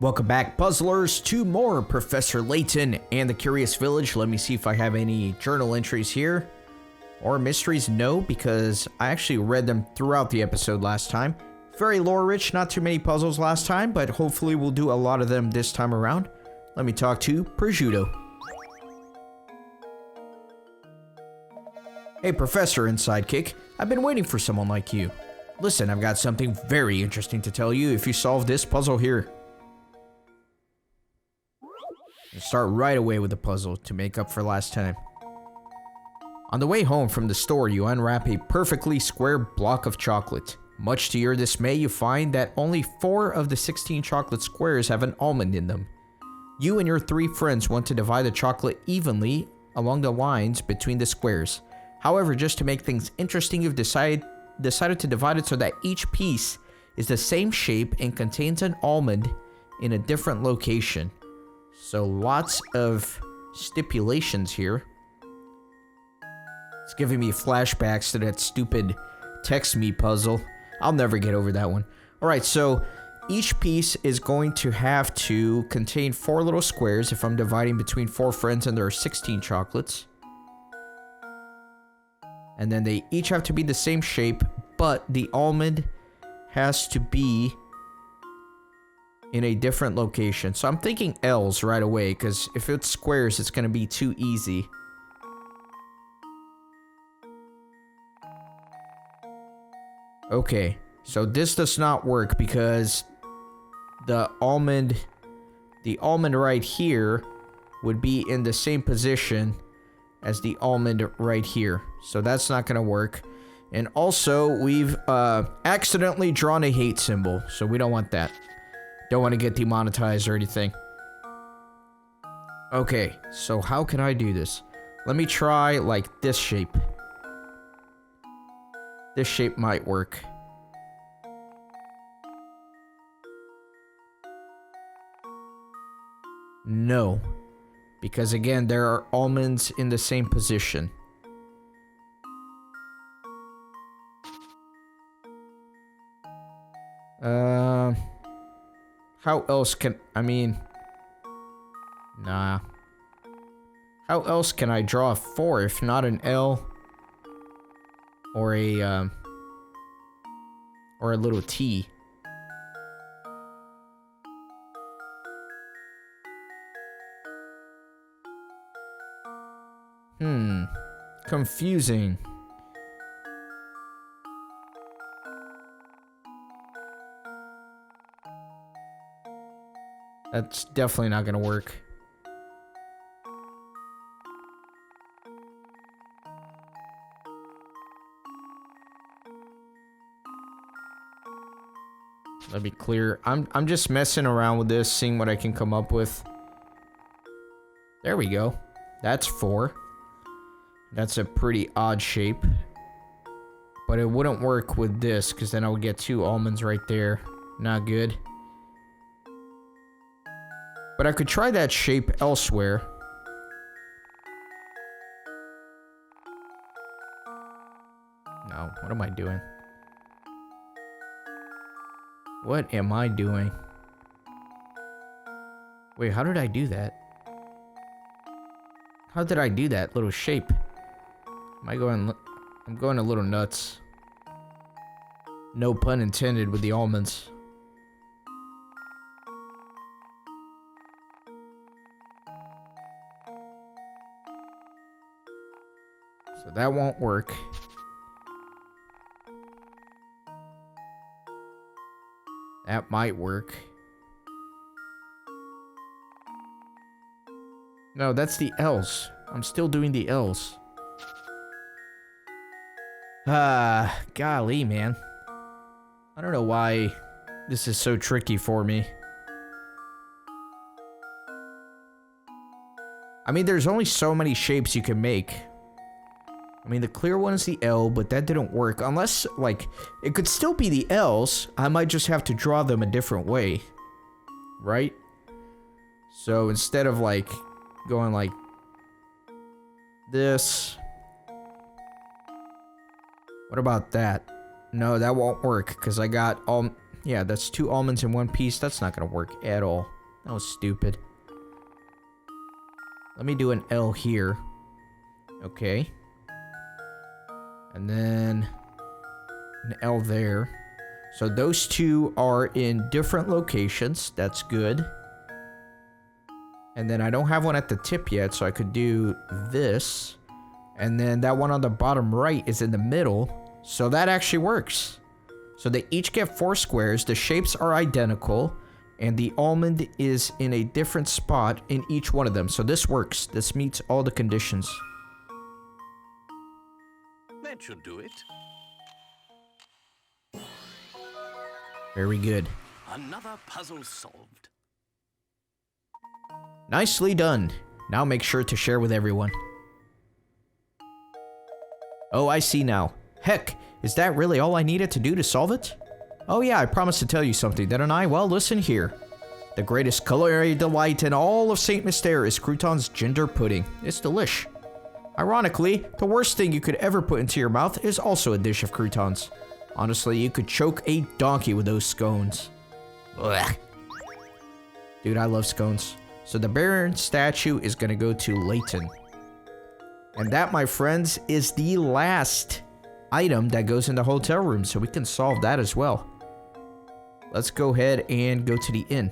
Welcome back, puzzlers, to more Professor Layton and the Curious Village. Let me see if I have any journal entries here. Or mysteries. No, because I actually read them throughout the episode last time. Very lore-rich, not too many puzzles last time, but hopefully we'll do a lot of them this time around. Let me talk to Prosciutto. Hey, Professor and Sidekick. I've been waiting for someone like you. Listen, I've got something very interesting to tell you if you solve this puzzle here. Start right away with the puzzle to make up for last time. On the way home from the store, you unwrap a perfectly square block of chocolate. Much to your dismay, you find that only 4 of the 16 chocolate squares have an almond in them. You and your 3 friends want to divide the chocolate evenly along the lines between the squares. However, just to make things interesting, you've decided to divide it so that each piece is the same shape and contains an almond in a different location. So lots of stipulations here. It's giving me flashbacks to that stupid text me puzzle. I'll never get over that one. Alright, so each piece is going to have to contain 4 little squares if I'm dividing between 4 friends and there are 16 chocolates. And then they each have to be the same shape, but the almond has to be in a different location. So I'm thinking L's right away, because if it's squares, it's going to be too easy. Okay, so this does not work because the almond right here would be in the same position as the almond right here. So that's not going to work. And also, we've accidentally drawn a hate symbol, so we don't want that. Don't want to get demonetized or anything. Okay, so how can I do this? Let me try, like, this shape. This shape might work. No. Because, again, there are almonds in the same position. How else can... I mean... Nah. How else can I draw a 4 if not an L? Or a little T? Confusing. That's definitely not gonna work. Let me clear. I'm just messing around with this, seeing what I can come up with. There we go. That's 4. That's a pretty odd shape. But it wouldn't work with this, because then I would get 2 almonds right there. Not good. But I could try that shape elsewhere. No, what am I doing? What am I doing? Wait, how did I do that? How did I do that little shape? I'm going a little nuts. No pun intended with the almonds. So that won't work. That might work. No, that's the L's. I'm still doing the L's. Golly, man. I don't know why this is so tricky for me. I mean, there's only so many shapes you can make. I mean, the clear one is the L, but that didn't work. Unless, like, it could still be the L's. I might just have to draw them a different way. Right? So, instead of, like, going like this. What about that? No, that won't work, because I got all... Yeah, that's 2 almonds in one piece. That's not gonna work at all. That was stupid. Let me do an L here. Okay. And then an L there. So those 2 are in different locations. That's good. And then I don't have one at the tip yet, so I could do this. And then that one on the bottom right is in the middle. So that actually works. So they each get 4 squares. The shapes are identical. And the almond is in a different spot in each one of them. So this works. This meets all the conditions. That should do it. Very good. Another puzzle solved. Nicely done. Now make sure to share with everyone. Oh, I see now. Heck, is that really all I needed to do to solve it? Oh yeah, I promised to tell you something, didn't I? Well, listen here. The greatest culinary delight in all of Saint Mystere is Crouton's ginger pudding. It's delish. Ironically, the worst thing you could ever put into your mouth is also a dish of croutons. Honestly, you could choke a donkey with those scones. Ugh. Dude, I love scones. So the Baron statue is gonna go to Layton. And that, my friends, is the last item that goes in the hotel room, so we can solve that as well. Let's go ahead and go to the inn.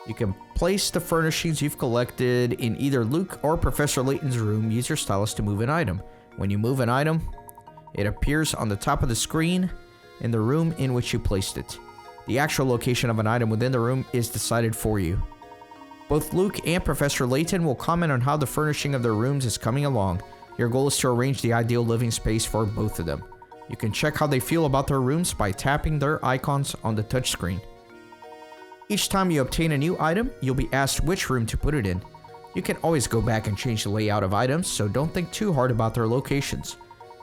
You can place the furnishings you've collected in either Luke or Professor Layton's room. Use your stylus to move an item. When you move an item, it appears on the top of the screen in the room in which you placed it. The actual location of an item within the room is decided for you. Both Luke and Professor Layton will comment on how the furnishing of their rooms is coming along. Your goal is to arrange the ideal living space for both of them. You can check how they feel about their rooms by tapping their icons on the touchscreen. Each time you obtain a new item, you'll be asked which room to put it in. You can always go back and change the layout of items, so don't think too hard about their locations.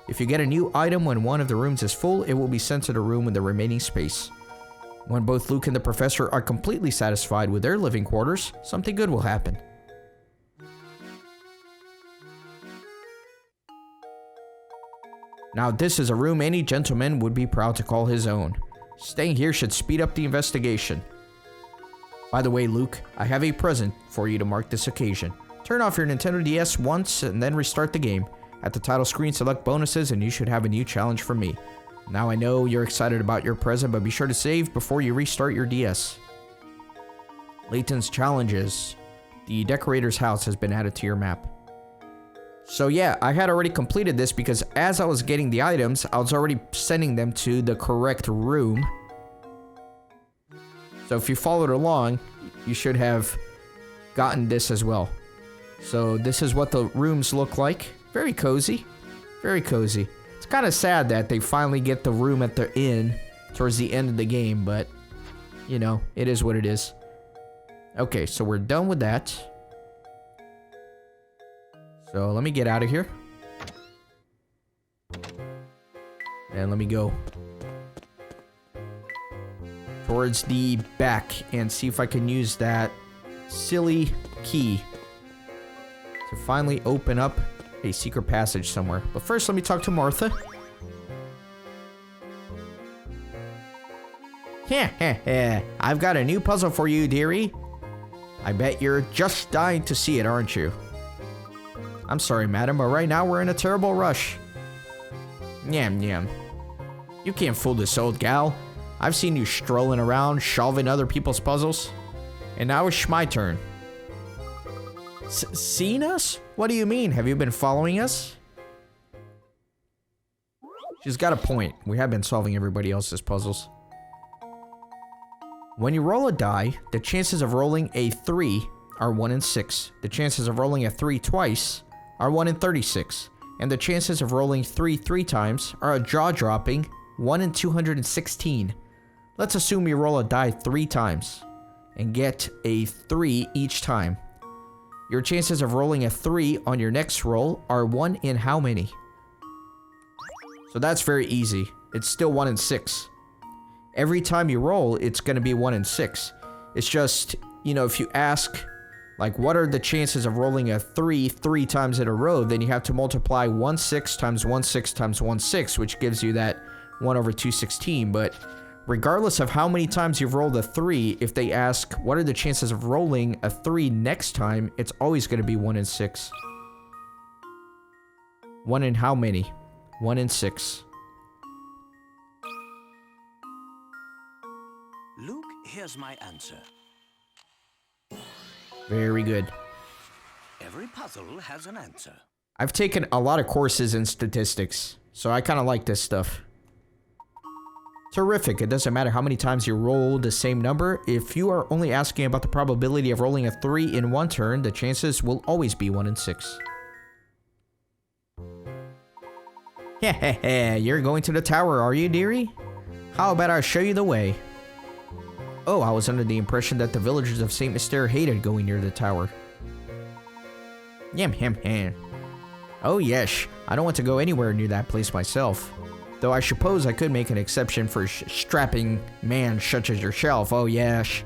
If you get a new item when one of the rooms is full, it will be sent to the room with the remaining space. When both Luke and the Professor are completely satisfied with their living quarters, something good will happen. Now this is a room any gentleman would be proud to call his own. Staying here should speed up the investigation. By the way, Luke, I have a present for you to mark this occasion. Turn off your Nintendo DS once and then restart the game. At the title screen, select bonuses and you should have a new challenge from me. Now I know you're excited about your present, but be sure to save before you restart your DS. Layton's challenges. The decorator's house has been added to your map. So yeah, I had already completed this because as I was getting the items, I was already sending them to the correct room. So if you followed along, you should have gotten this as well. So this is what the rooms look like. Very cozy. Very cozy. It's kind of sad that they finally get the room at the inn towards the end of the game, but, you know, it is what it is. Okay, so we're done with that. So let me get out of here. And let me go towards the back and see if I can use that silly key to finally open up a secret passage somewhere. But first, let me talk to Martha. I've got a new puzzle for you, dearie. I bet you're just dying to see it, aren't you? I'm sorry, madam, but right now we're in a terrible rush. Nyam nyam. You can't fool this old gal. I've seen you strolling around, solving other people's puzzles. And now it's my turn. Seen us? What do you mean? Have you been following us? She's got a point. We have been solving everybody else's puzzles. When you roll a die, the chances of rolling a 3 are 1 in 6. The chances of rolling a 3 twice are 1 in 36. And the chances of rolling 3 times are a jaw-dropping 1 in 216. Let's assume you roll a die 3 times and get a 3 each time. Your chances of rolling a 3 on your next roll are 1 in how many? So that's very easy. It's still 1 in 6. Every time you roll, it's going to be 1 in 6. It's just, you know, if you ask, like, what are the chances of rolling a 3 times in a row, then you have to multiply 1/6 times 1/6 times 1/6, which gives you that 1 over 216, but regardless of how many times you've rolled a 3, if they ask, what are the chances of rolling a 3 next time, it's always going to be 1 in 6. 1 in how many? 1 in 6. Luke, here's my answer. Very good. Every puzzle has an answer. I've taken a lot of courses in statistics, so I kind of like this stuff. Terrific. It doesn't matter how many times you roll the same number. If you are only asking about the probability of rolling a 3 in one turn, the chances will always be 1 in 6. Hehehe, you're going to the tower, are you, dearie? How about I show you the way? Oh, I was under the impression that the villagers of St. Mystere hated going near the tower. Yam ham ham. Oh yes, I don't want to go anywhere near that place myself. Though I suppose I could make an exception for strapping man such as yourself, oh yes.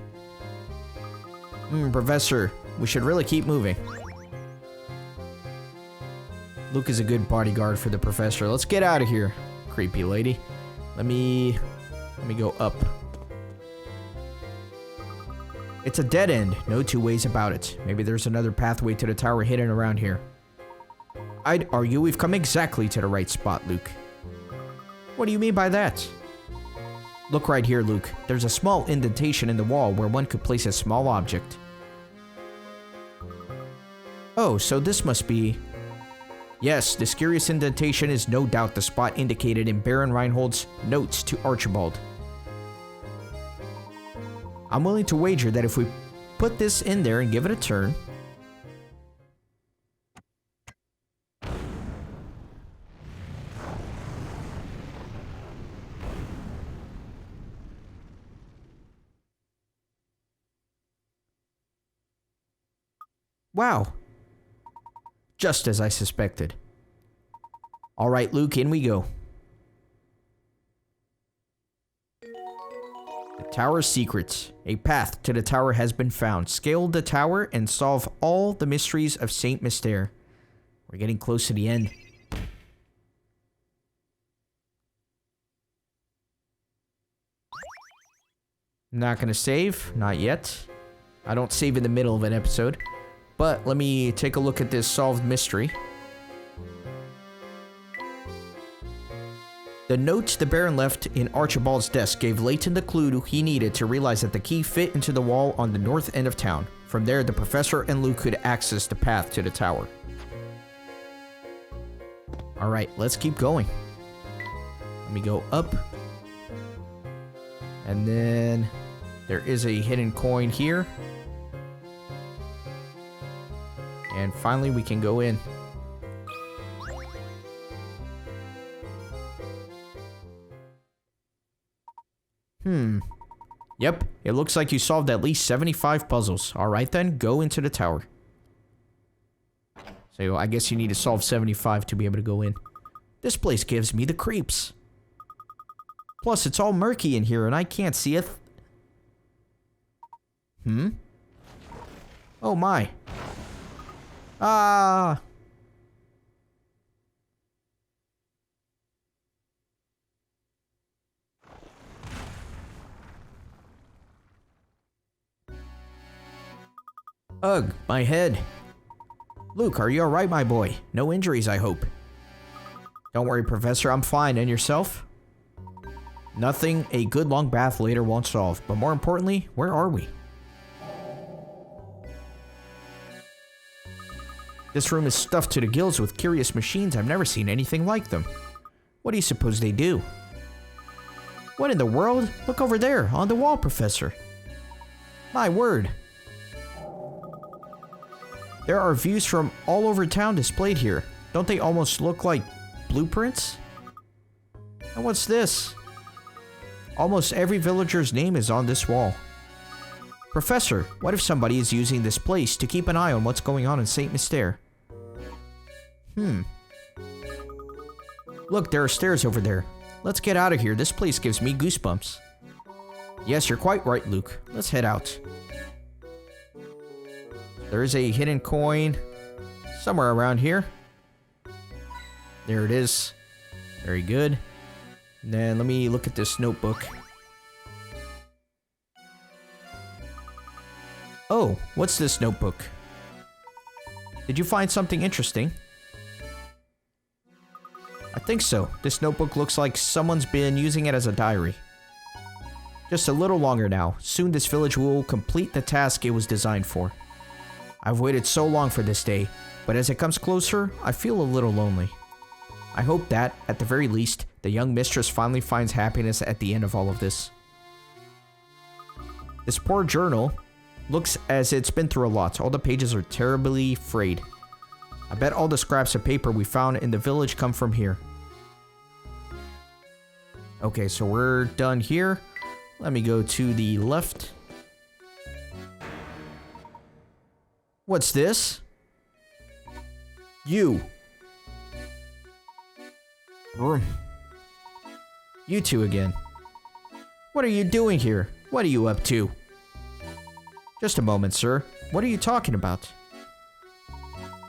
Professor, we should really keep moving. Luke is a good bodyguard for the professor. Let's get out of here, creepy lady. Let me go up. It's a dead end, no two ways about it. Maybe there's another pathway to the tower hidden around here. I'd argue we've come exactly to the right spot, Luke. What do you mean by that? Look right here, Luke. There's a small indentation in the wall where one could place a small object. Oh, so this must be... Yes, this curious indentation is no doubt the spot indicated in Baron Reinhold's notes to Archibald. I'm willing to wager that if we put this in there and give it a turn... Wow. Just as I suspected. All right, Luke, in we go. The Tower's Secrets. A path to the tower has been found. Scale the tower and solve all the mysteries of St. Mystere. We're getting close to the end. Not gonna save. Not yet. I don't save in the middle of an episode. But let me take a look at this solved mystery. The note the Baron left in Archibald's desk gave Layton the clue he needed to realize that the key fit into the wall on the north end of town. From there, the professor and Luke could access the path to the tower. Alright, let's keep going. Let me go up. And then there is a hidden coin here. And finally, we can go in. Yep, it looks like you solved at least 75 puzzles. Alright then, go into the tower. So I guess you need to solve 75 to be able to go in. This place gives me the creeps. Plus, it's all murky in here and I can't see it. Oh my. Ah. Ugh, my head. Luke, are you alright, my boy? No injuries, I hope. Don't worry, Professor, I'm fine. And yourself? Nothing a good long bath later won't solve. But more importantly, where are we? This room is stuffed to the gills with curious machines. I've never seen anything like them. What do you suppose they do? What in the world? Look over there, on the wall, Professor. My word. There are views from all over town displayed here. Don't they almost look like blueprints? And what's this? Almost every villager's name is on this wall. Professor, what if somebody is using this place to keep an eye on what's going on in St. Mystere? Look, there are stairs over there. Let's get out of here. This place gives me goosebumps. Yes, you're quite right, Luke. Let's head out. There is a hidden coin somewhere around here. There it is. Very good. Then let me look at this notebook. Oh, what's this notebook? Did you find something interesting? I think so. This notebook looks like someone's been using it as a diary. Just a little longer now. Soon this village will complete the task it was designed for. I've waited so long for this day, but as it comes closer, I feel a little lonely. I hope that, at the very least, the young mistress finally finds happiness at the end of all of this. This poor journal looks as it's been through a lot. All the pages are terribly frayed. I bet all the scraps of paper we found in the village come from here. Okay, so we're done here. Let me go to the left. What's this? You. You two again. What are you doing here? What are you up to? Just a moment, sir. What are you talking about?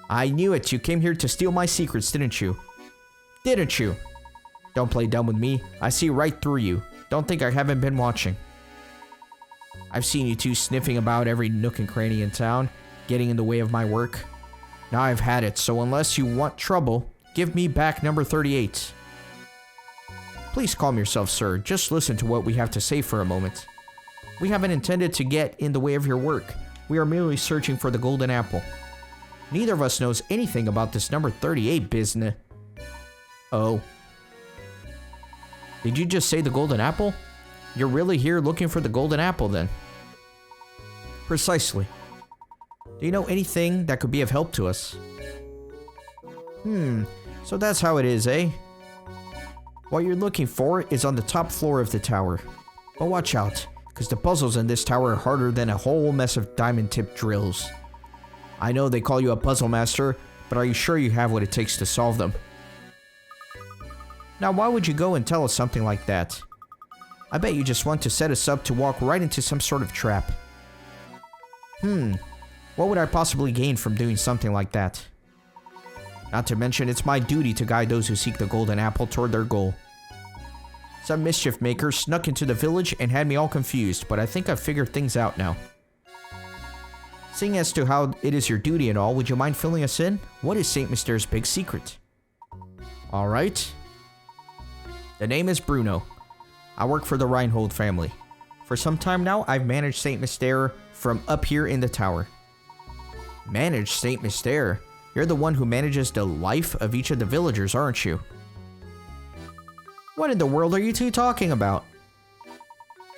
I knew it. You came here to steal my secrets, didn't you? Didn't you? Don't play dumb with me. I see right through you. Don't think I haven't been watching. I've seen you two sniffing about every nook and cranny in town, getting in the way of my work. Now I've had it, so unless you want trouble, give me back number 38. Please calm yourself, sir. Just listen to what we have to say for a moment. We haven't intended to get in the way of your work. We are merely searching for the golden apple. Neither of us knows anything about this number 38 business. Oh. Did you just say the golden apple? You're really here looking for the golden apple then? Precisely. Do you know anything that could be of help to us? So that's how it is, eh? What you're looking for is on the top floor of the tower. But watch out, because the puzzles in this tower are harder than a whole mess of diamond-tipped drills. I know they call you a puzzle master, but are you sure you have what it takes to solve them? Now, why would you go and tell us something like that? I bet you just want to set us up to walk right into some sort of trap. What would I possibly gain from doing something like that? Not to mention, it's my duty to guide those who seek the golden apple toward their goal. Some mischief maker snuck into the village and had me all confused, but I think I've figured things out now. Seeing as to how it is your duty and all, would you mind filling us in? What is Saint Mystere's big secret? Alright. The name is Bruno. I work for the Reinhold family. For some time now, I've managed Saint Mystere from up here in the tower. Manage Saint Mystere? You're the one who manages the life of each of the villagers, aren't you? What in the world are you two talking about?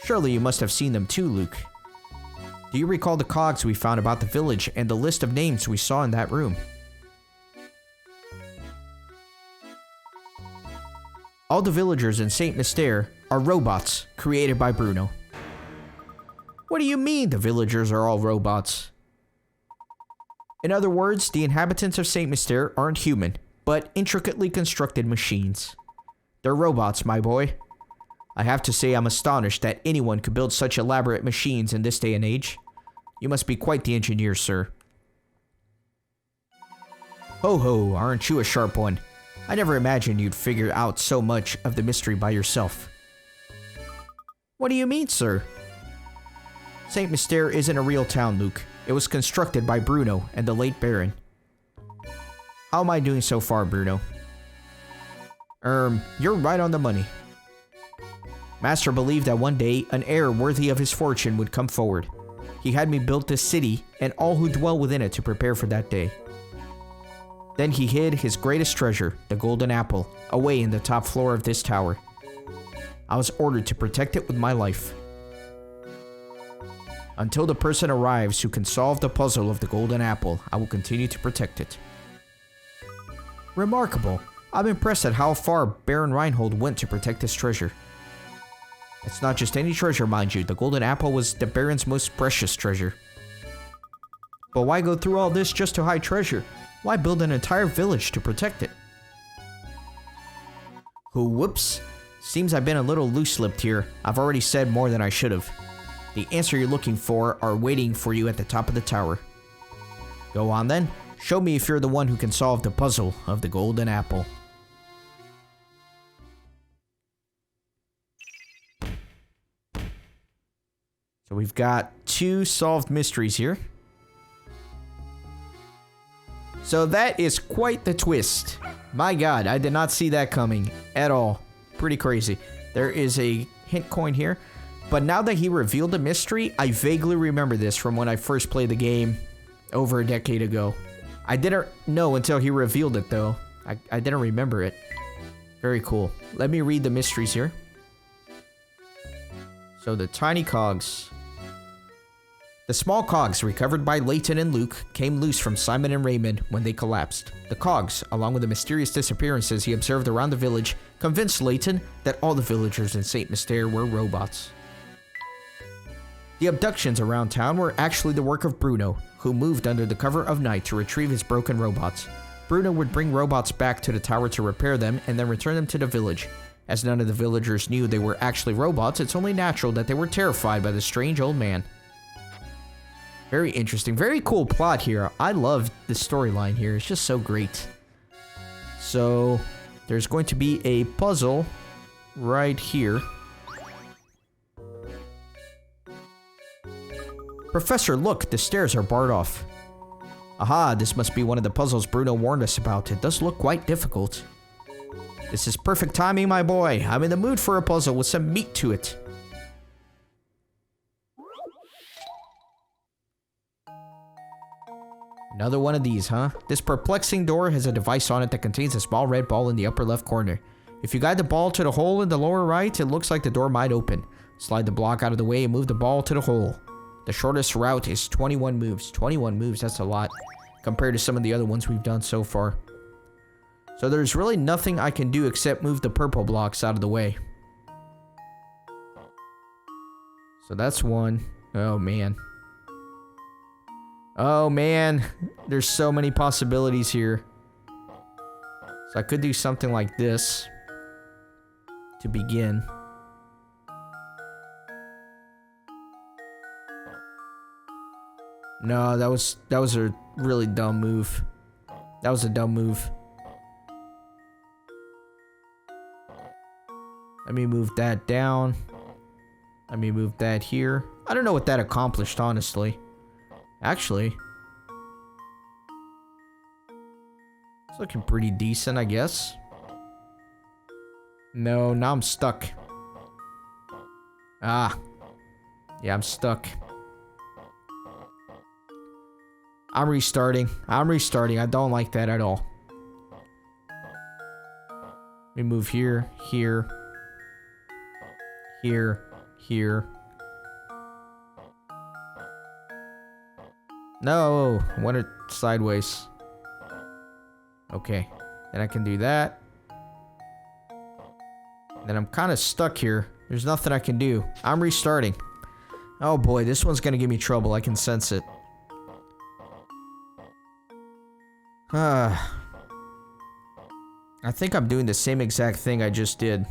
Surely you must have seen them too, Luke. Do you recall the cogs we found about the village and the list of names we saw in that room? All the villagers in Saint Mystere are robots created by Bruno. What do you mean the villagers are all robots? In other words, the inhabitants of Saint Mystere aren't human, but intricately constructed machines. They're robots, my boy. I have to say I'm astonished that anyone could build such elaborate machines in this day and age. You must be quite the engineer, sir. Ho ho, aren't you a sharp one? I never imagined you'd figure out so much of the mystery by yourself. What do you mean, sir? Saint Mystere isn't a real town, Luke. It was constructed by Bruno and the late Baron. How am I doing so far, Bruno? You're right on the money. Master believed that one day an heir worthy of his fortune would come forward. He had me build this city and all who dwell within it to prepare for that day. Then he hid his greatest treasure, the golden apple, away in the top floor of this tower. I was ordered to protect it with my life. Until the person arrives who can solve the puzzle of the golden apple, I will continue to protect it. Remarkable. I'm impressed at how far Baron Reinhold went to protect this treasure. It's not just any treasure, mind you. The golden apple was the Baron's most precious treasure. But why go through all this just to hide treasure? Why build an entire village to protect it? Whoops. Seems I've been a little loose-lipped here. I've already said more than I should have. The answer you're looking for are waiting for you at the top of the tower. Go on then. Show me if you're the one who can solve the puzzle of the golden apple. So we've got 2 solved mysteries here. So that is quite the twist. My god, I did not see that coming at all. Pretty crazy. There is a hint coin here. But now that he revealed the mystery, I vaguely remember this from when I first played the game over a decade ago. I didn't know until he revealed it, though. I didn't remember it. Very cool. Let me read the mysteries here. So the tiny cogs. The small cogs recovered by Layton and Luke came loose from Simon and Raymond when they collapsed. The cogs, along with the mysterious disappearances he observed around the village, convinced Layton that all the villagers in St. Mystere were robots. The abductions around town were actually the work of Bruno, who moved under the cover of night to retrieve his broken robots. Bruno would bring robots back to the tower to repair them and then return them to the village. As none of the villagers knew they were actually robots, it's only natural that they were terrified by the strange old man. Very interesting. Very cool plot here. I love the storyline here. It's just so great. So, there's going to be a puzzle right here. Professor, look, the stairs are barred off. Aha, this must be one of the puzzles Bruno warned us about. It does look quite difficult. This is perfect timing, my boy. I'm in the mood for a puzzle with some meat to it. Another one of these, huh? This perplexing door has a device on it that contains a small red ball in the upper left corner. If you guide the ball to the hole in the lower right, it looks like the door might open. Slide the block out of the way and move the ball to the hole. The shortest route is 21 moves. 21 moves, that's a lot compared to some of the other ones we've done so far. So there's really nothing I can do except move the purple blocks out of the way. So that's one. Oh, man. Oh, man. There's so many possibilities here. So I could do something like this to begin. No, that was a really dumb move. That was a dumb move. Let me move that down. Let me move that here. I don't know what that accomplished, honestly. Actually, it's looking pretty decent, I guess. No, now I'm stuck. Ah. Yeah, I'm stuck. I'm restarting. I don't like that at all. Let me move here, here, here, here. No, I want it sideways. Okay, then I can do that. Then I'm kind of stuck here. There's nothing I can do. I'm restarting. Oh boy, this one's gonna give me trouble. I can sense it. I think I'm doing the same exact thing I just did.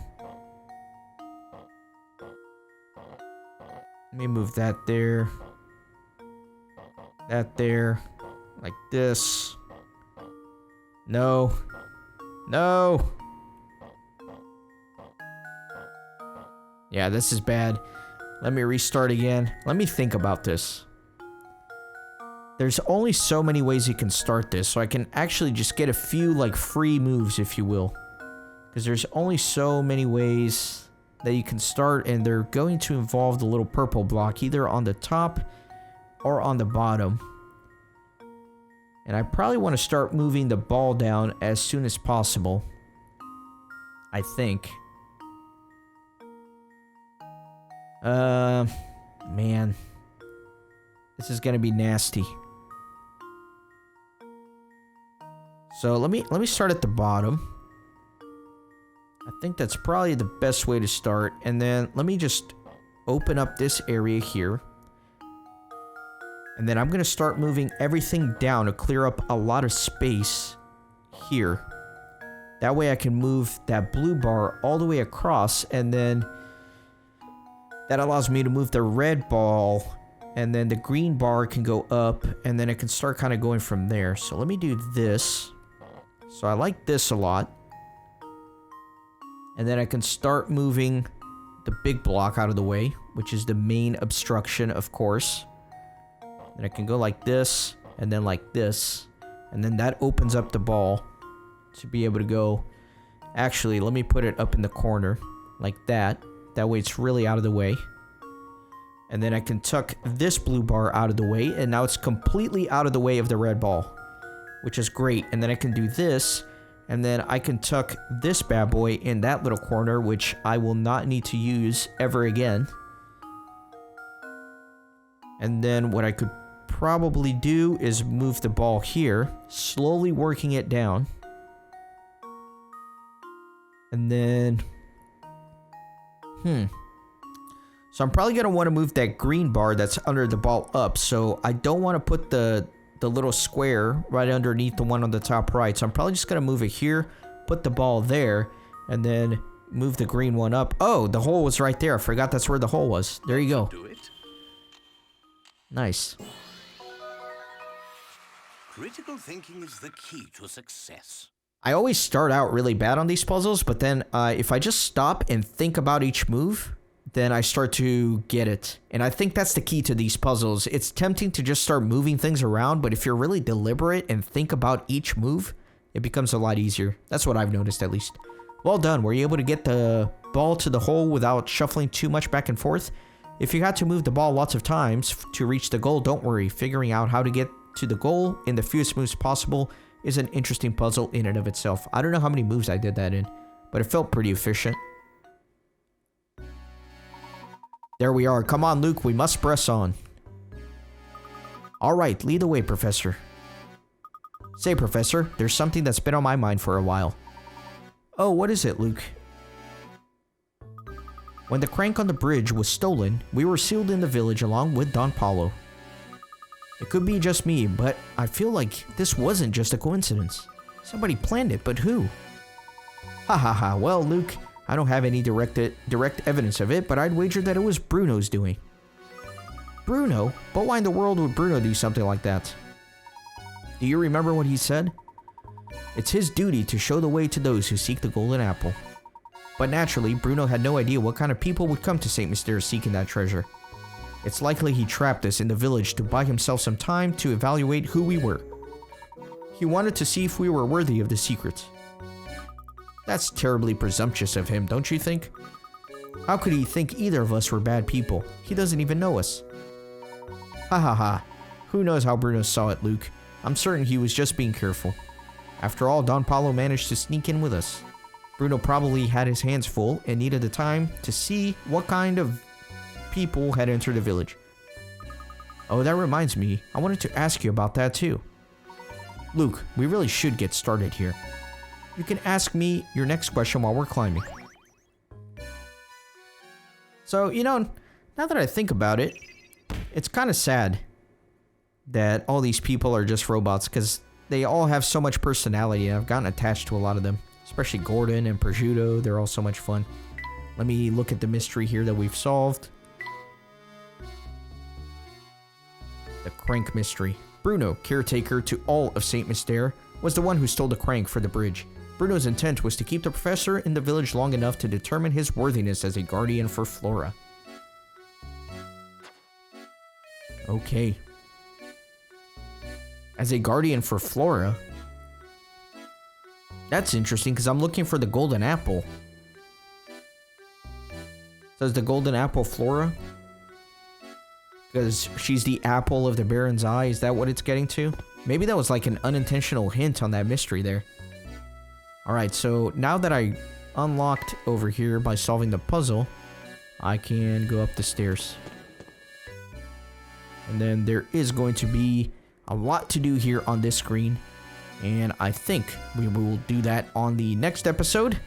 Let me move that there. That there. Like this. No. No! Yeah, this is bad. Let me restart again. Let me think about this. There's only so many ways you can start this, so I can actually just get a few, like, free moves, if you will. Because there's only so many ways that you can start, and they're going to involve the little purple block, either on the top or on the bottom. And I probably want to start moving the ball down as soon as possible. I think. Man. This is gonna be nasty. So let me start at the bottom. I think that's probably the best way to start. And then let me just open up this area here. And then I'm gonna start moving everything down to clear up a lot of space here. That way I can move that blue bar all the way across, and then that allows me to move the red ball, and then the green bar can go up, and then it can start kind of going from there. So let me do this. So I like this a lot. And then I can start moving the big block out of the way, which is the main obstruction, of course. Then I can go like this, and then like this. And then that opens up the ball to be able to go... Actually, let me put it up in the corner, like that. That way it's really out of the way. And then I can tuck this blue bar out of the way, and now it's completely out of the way of the red ball, which is great. And then I can do this, and then I can tuck this bad boy in that little corner, which I will not need to use ever again. And then what I could probably do is move the ball here, slowly working it down. And then... So I'm probably going to want to move that green bar that's under the ball up. So I don't want to put the little square right underneath the one on the top right. So I'm probably just going to move it here, put the ball there, and then move the green one up. Oh, the hole was right there. I forgot that's where the hole was. There you go. Do it. Nice. Critical thinking is the key to success. I always start out really bad on these puzzles, but then if I just stop and think about each move, then I start to get it. And I think that's the key to these puzzles. It's tempting to just start moving things around, but if you're really deliberate and think about each move, it becomes a lot easier. That's what I've noticed, at least. Well done. Were you able to get the ball to the hole without shuffling too much back and forth? If you had to move the ball lots of times to reach the goal, don't worry. Figuring out how to get to the goal in the fewest moves possible is an interesting puzzle in and of itself. I don't know how many moves I did that in, but it felt pretty efficient. There we are. Come on, Luke. We must press on. Alright, lead the way, Professor. Say, Professor, there's something that's been on my mind for a while. Oh, what is it, Luke? When the crank on the bridge was stolen, we were sealed in the village along with Don Paulo. It could be just me, but I feel like this wasn't just a coincidence. Somebody planned it, but who? Ha ha ha. Well, Luke, I don't have any direct evidence of it, but I'd wager that it was Bruno's doing. Bruno? But why in the world would Bruno do something like that? Do you remember what he said? It's his duty to show the way to those who seek the golden apple. But naturally, Bruno had no idea what kind of people would come to St. Mystere seeking that treasure. It's likely he trapped us in the village to buy himself some time to evaluate who we were. He wanted to see if we were worthy of the secret. That's terribly presumptuous of him, don't you think? How could he think either of us were bad people? He doesn't even know us. Ha ha ha. Who knows how Bruno saw it, Luke? I'm certain he was just being careful. After all, Don Paulo managed to sneak in with us. Bruno probably had his hands full and needed the time to see what kind of people had entered the village. Oh, that reminds me. I wanted to ask you about that too. Luke, we really should get started here. You can ask me your next question while we're climbing. So, you know, now that I think about it, it's kind of sad that all these people are just robots because they all have so much personality and I've gotten attached to a lot of them. Especially Gordon and Prosciutto, they're all so much fun. Let me look at the mystery here that we've solved. The crank mystery. Bruno, caretaker to all of St. Mystere, was the one who stole the crank for the bridge. Bruno's intent was to keep the professor in the village long enough to determine his worthiness as a guardian for Flora. Okay. As a guardian for Flora? That's interesting because I'm looking for the golden apple. Says the golden apple Flora? Because she's the apple of the Baron's eye. Is that what it's getting to? Maybe that was like an unintentional hint on that mystery there. Alright, so now that I unlocked over here by solving the puzzle, I can go up the stairs. And then there is going to be a lot to do here on this screen. And I think we will do that on the next episode.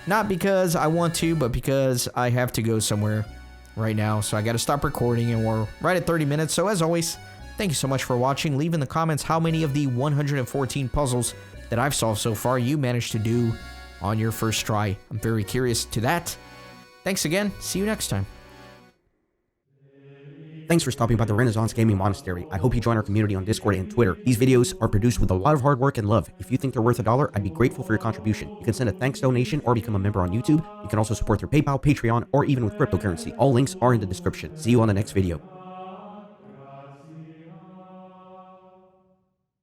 Not because I want to, but because I have to go somewhere right now. So I got to stop recording and we're right at 30 minutes. So as always, thank you so much for watching. Leave in the comments how many of the 114 puzzles that I've solved so far you managed to do on your first try. I'm very curious to that. Thanks again. See you next time. Thanks for stopping by the Renaissance Gaming Monastery. I hope you join our community on Discord and Twitter. These videos are produced with a lot of hard work and love. If you think they're worth $1, I'd be grateful for your contribution. You can send a thanks donation or become a member on YouTube. You can also support through PayPal, Patreon, or even with cryptocurrency. All links are in the description. See you on the next video.